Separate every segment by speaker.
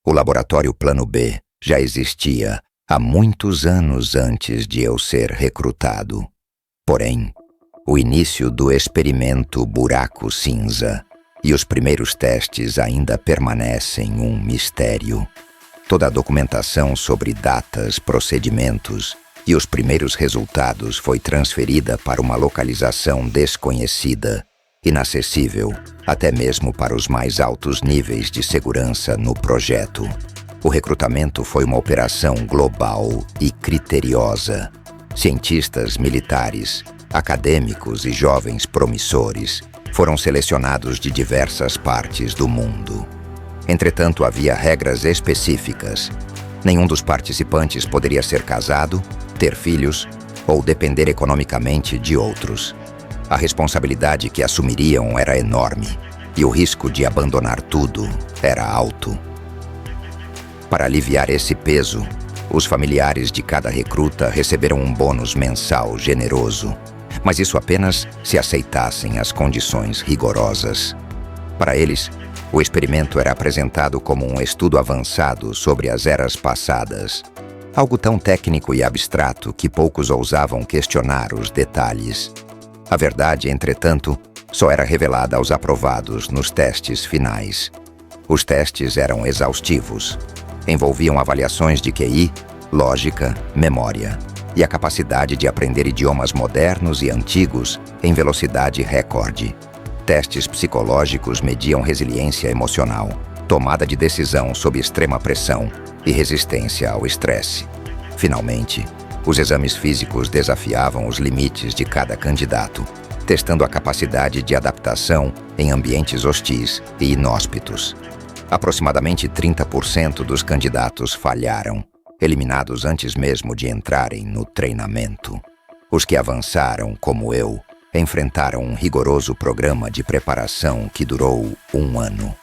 Speaker 1: O laboratório Plano B já existia há muitos anos antes de eu ser recrutado. Porém, o início do experimento Buraco Cinza e os primeiros testes ainda permanecem um mistério. Toda a documentação sobre datas, procedimentos e os primeiros resultados foi transferida para uma localização desconhecida, inacessível até mesmo para os mais altos níveis de segurança no projeto. O recrutamento foi uma operação global e criteriosa. Cientistas militares, acadêmicos e jovens promissores foram selecionados de diversas partes do mundo. Entretanto, havia regras específicas. Nenhum dos participantes poderia ser casado, ter filhos ou depender economicamente de outros. A responsabilidade que assumiriam era enorme e o risco de abandonar tudo era alto. Para aliviar esse peso, os familiares de cada recruta receberam um bônus mensal generoso, mas isso apenas se aceitassem as condições rigorosas. Para eles, o experimento era apresentado como um estudo avançado sobre as eras passadas, algo tão técnico e abstrato que poucos ousavam questionar os detalhes. A verdade, entretanto, só era revelada aos aprovados nos testes finais. Os testes eram exaustivos. Envolviam avaliações de QI, lógica, memória e a capacidade de aprender idiomas modernos e antigos em velocidade recorde. Testes psicológicos mediam resiliência emocional, tomada de decisão sob extrema pressão e resistência ao estresse. Finalmente, os exames físicos desafiavam os limites de cada candidato, testando a capacidade de adaptação em ambientes hostis e inóspitos. Aproximadamente 30% dos candidatos falharam, eliminados antes mesmo de entrarem no treinamento. Os que avançaram, como eu, enfrentaram um rigoroso programa de preparação que durou 1 ano.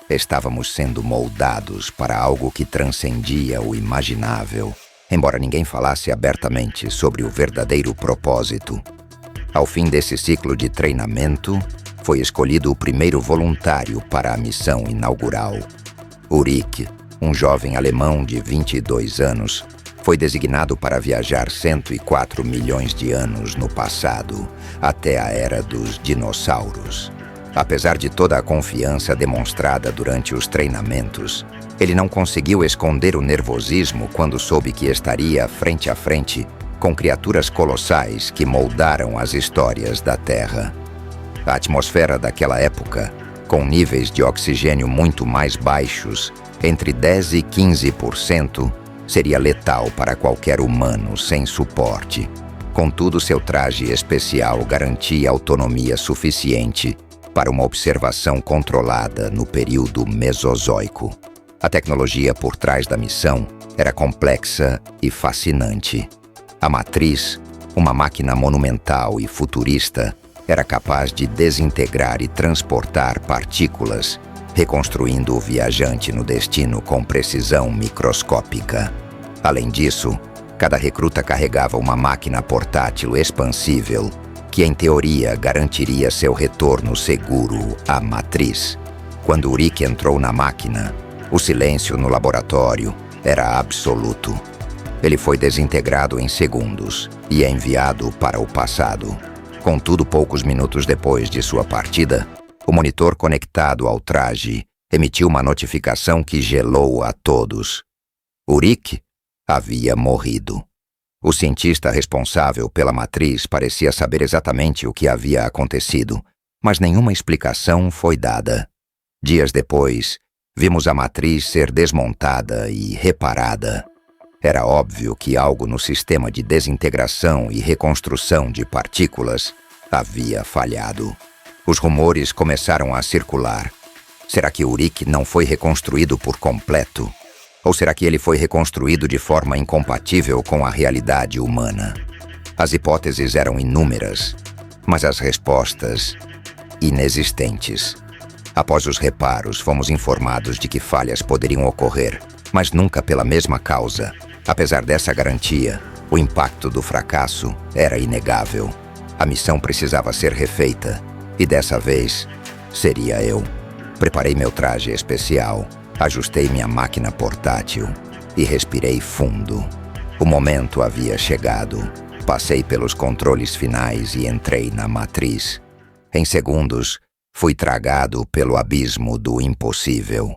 Speaker 1: Estávamos sendo moldados para algo que transcendia o imaginável, embora ninguém falasse abertamente sobre o verdadeiro propósito. Ao fim desse ciclo de treinamento, foi escolhido o primeiro voluntário para a missão inaugural. Ulrich, um jovem alemão de 22 anos, foi designado para viajar 104 milhões de anos no passado, até a era dos dinossauros. Apesar de toda a confiança demonstrada durante os treinamentos, ele não conseguiu esconder o nervosismo quando soube que estaria frente a frente com criaturas colossais que moldaram as histórias da Terra. A atmosfera daquela época, com níveis de oxigênio muito mais baixos, entre 10 e 15%, seria letal para qualquer humano sem suporte. Contudo, seu traje especial garantia autonomia suficiente para uma observação controlada no período Mesozoico. A tecnologia por trás da missão era complexa e fascinante. A Matriz, uma máquina monumental e futurista, era capaz de desintegrar e transportar partículas, reconstruindo o viajante no destino com precisão microscópica. Além disso, cada recruta carregava uma máquina portátil expansível que, em teoria, garantiria seu retorno seguro à Matriz. Quando Ulrich entrou na máquina, o silêncio no laboratório era absoluto. Ele foi desintegrado em segundos e enviado para o passado. Contudo, poucos minutos depois de sua partida, o monitor conectado ao traje emitiu uma notificação que gelou a todos. Ulrich havia morrido. O cientista responsável pela Matriz parecia saber exatamente o que havia acontecido, mas nenhuma explicação foi dada. Dias depois, vimos a Matriz ser desmontada e reparada. Era óbvio que algo no sistema de desintegração e reconstrução de partículas havia falhado. Os rumores começaram a circular. Será que Ulrich não foi reconstruído por completo? Ou será que ele foi reconstruído de forma incompatível com a realidade humana? As hipóteses eram inúmeras, mas as respostas inexistentes. Após os reparos, fomos informados de que falhas poderiam ocorrer, mas nunca pela mesma causa. Apesar dessa garantia, o impacto do fracasso era inegável. A missão precisava ser refeita, e dessa vez, seria eu. Preparei meu traje especial Ajustei minha máquina portátil e respirei fundo. O momento havia chegado. Passei pelos controles finais e entrei na matriz. Em segundos, fui tragado pelo abismo do impossível.